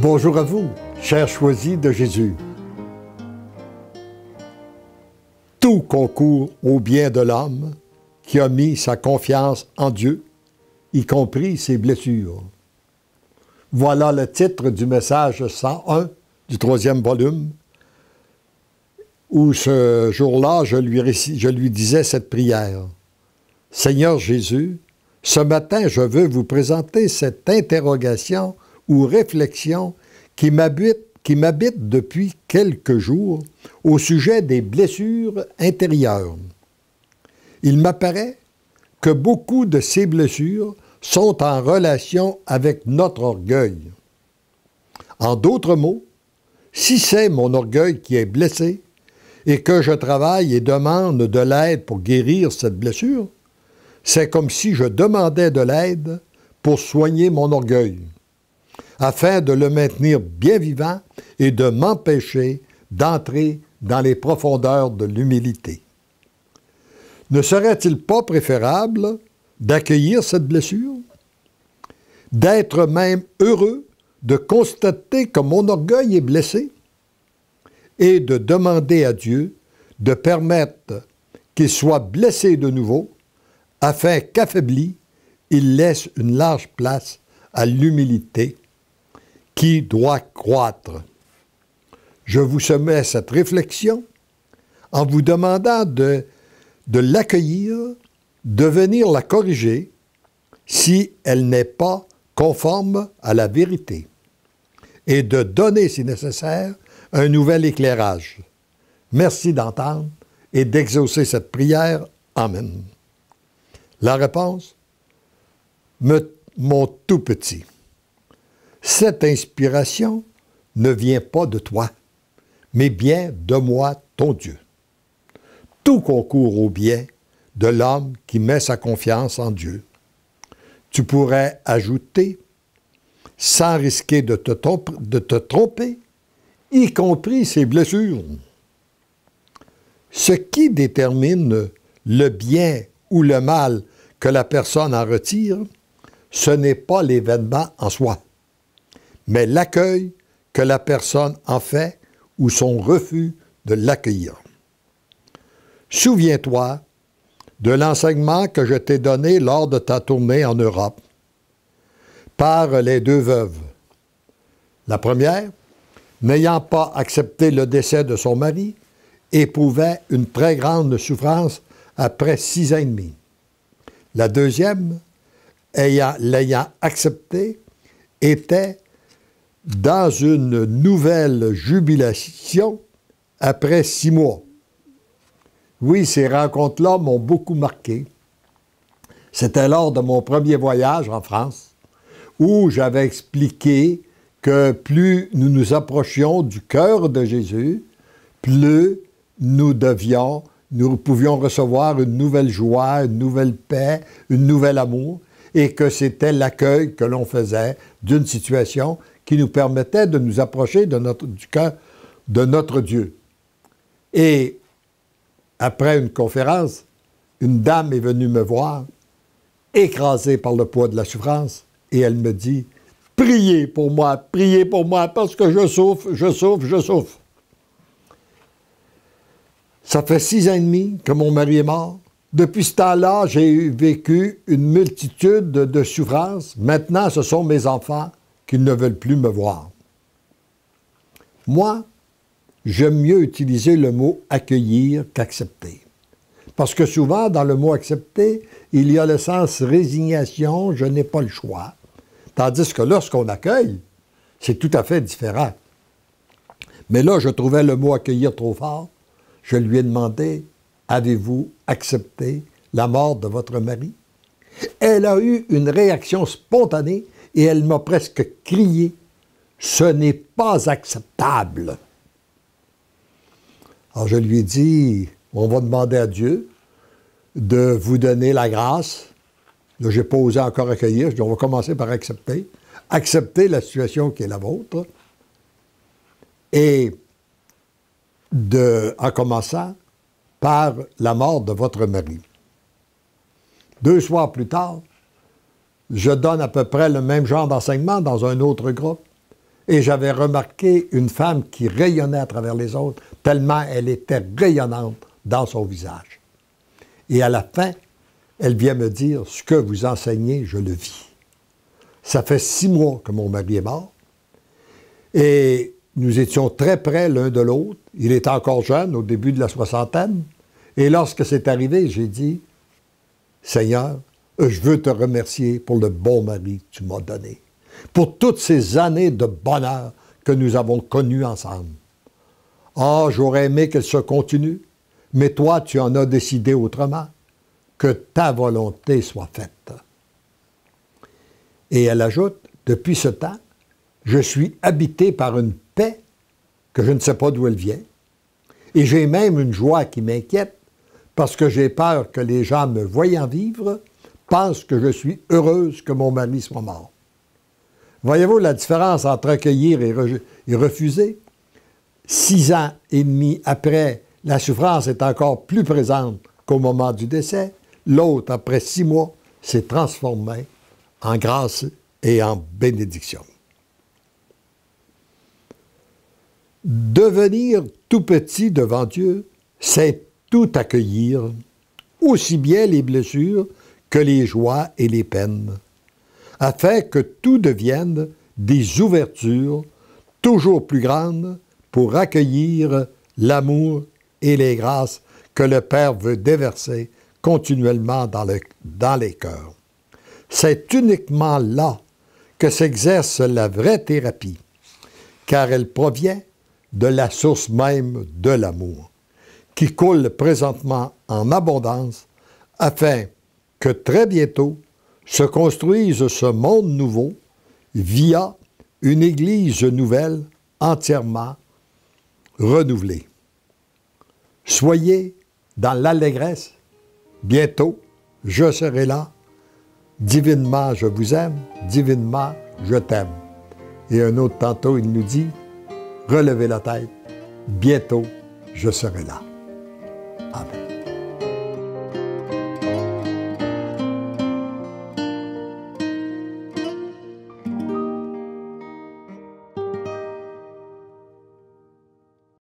Bonjour à vous, chers choisis de Jésus. Tout concourt au bien de l'homme qui a mis sa confiance en Dieu, y compris ses blessures. Voilà le titre du message 101 du 3e volume, où ce jour-là, je lui disais cette prière. Seigneur Jésus, ce matin, je veux vous présenter cette interrogation ou réflexion qui m'habite depuis quelques jours au sujet des blessures intérieures. Il m'apparaît que beaucoup de ces blessures sont en relation avec notre orgueil. En d'autres mots, si c'est mon orgueil qui est blessé et que je travaille et demande de l'aide pour guérir cette blessure, c'est comme si je demandais de l'aide pour soigner mon orgueil, afin de le maintenir bien vivant et de m'empêcher d'entrer dans les profondeurs de l'humilité. Ne serait-il pas préférable d'accueillir cette blessure, d'être même heureux de constater que mon orgueil est blessé et de demander à Dieu de permettre qu'il soit blessé de nouveau afin qu'affaibli, il laisse une large place à l'humilité qui doit croître. Je vous soumets cette réflexion en vous demandant de l'accueillir, de venir la corriger si elle n'est pas conforme à la vérité et de donner, si nécessaire, un nouvel éclairage. Merci d'entendre et d'exaucer cette prière. Amen. La réponse? Mon tout petit. Cette inspiration ne vient pas de toi, mais bien de moi, ton Dieu. Tout concourt au bien de l'homme qui met sa confiance en Dieu. Tu pourrais ajouter, sans risquer de te tromper, y compris ses blessures. Ce qui détermine le bien ou le mal que la personne en retire, ce n'est pas l'événement en soi, mais l'accueil que la personne en fait ou son refus de l'accueillir. Souviens-toi de l'enseignement que je t'ai donné lors de ta tournée en Europe par les deux veuves. La première, n'ayant pas accepté le décès de son mari, éprouvait une très grande souffrance après 6 ans et demi. La deuxième, l'ayant accepté, était dans une nouvelle jubilation après 6 mois. Oui, ces rencontres-là m'ont beaucoup marqué. C'était lors de mon premier voyage en France, où j'avais expliqué que plus nous nous approchions du cœur de Jésus, plus nous pouvions recevoir une nouvelle joie, une nouvelle paix, une nouvelle amour, et que c'était l'accueil que l'on faisait d'une situation qui nous permettait de nous approcher du cœur de notre Dieu. Et après une conférence, une dame est venue me voir, écrasée par le poids de la souffrance, et elle me dit « Priez pour moi, parce que je souffre, je souffre, je souffre. » Ça fait 6 ans et demi que mon mari est mort. Depuis ce temps-là, j'ai vécu une multitude de souffrances. Maintenant, ce sont mes enfants qui ne veulent plus me voir. Moi, j'aime mieux utiliser le mot « accueillir » qu'accepter. Parce que souvent, dans le mot « accepter », il y a le sens « résignation »,« je n'ai pas le choix ». Tandis que lorsqu'on accueille, c'est tout à fait différent. Mais là, je trouvais le mot « accueillir » trop fort. Je lui ai demandé « Avez-vous accepté la mort de votre mari? » Elle a eu une réaction spontanée et elle m'a presque crié « Ce n'est pas acceptable !» Alors je lui ai dit « On va demander à Dieu de vous donner la grâce. » Là, je n'ai pas osé encore accueillir. Je dis « On va commencer par accepter. Accepter la situation qui est la vôtre. » Et en commençant par la mort de votre mari. 2 soirs plus tard, je donne à peu près le même genre d'enseignement dans un autre groupe. Et j'avais remarqué une femme qui rayonnait à travers les autres, tellement elle était rayonnante dans son visage. Et à la fin, elle vient me dire, ce que vous enseignez, je le vis. Ça fait 6 mois que mon mari est mort. Et nous étions très près l'un de l'autre. Il était encore jeune, au début de la soixantaine. Et lorsque c'est arrivé, j'ai dit, Seigneur, je veux te remercier pour le bon mari que tu m'as donné, pour toutes ces années de bonheur que nous avons connues ensemble. Ah, j'aurais aimé qu'elle se continue, mais toi, tu en as décidé autrement. Que ta volonté soit faite. Et elle ajoute, depuis ce temps, je suis habité par une paix que je ne sais pas d'où elle vient. Et j'ai même une joie qui m'inquiète parce que j'ai peur que les gens me voyant vivre pensent que je suis heureuse que mon mari soit mort. Voyez-vous la différence entre accueillir et refuser? 6 ans et demi après, la souffrance est encore plus présente qu'au moment du décès. L'autre, après 6 mois, s'est transformé en grâce et en bénédiction. Devenir tout petit devant Dieu, c'est tout accueillir, aussi bien les blessures que les joies et les peines, afin que tout devienne des ouvertures toujours plus grandes pour accueillir l'amour et les grâces que le Père veut déverser continuellement dans les cœurs. C'est uniquement là que s'exerce la vraie thérapie, car elle provient de la source même de l'amour, qui coule présentement en abondance, afin que très bientôt se construise ce monde nouveau via une Église nouvelle entièrement renouvelée. Soyez dans l'allégresse. Bientôt, je serai là. Divinement, je vous aime. Divinement, je t'aime. Et un autre tantôt, il nous dit, relevez la tête. Bientôt, je serai là. Amen.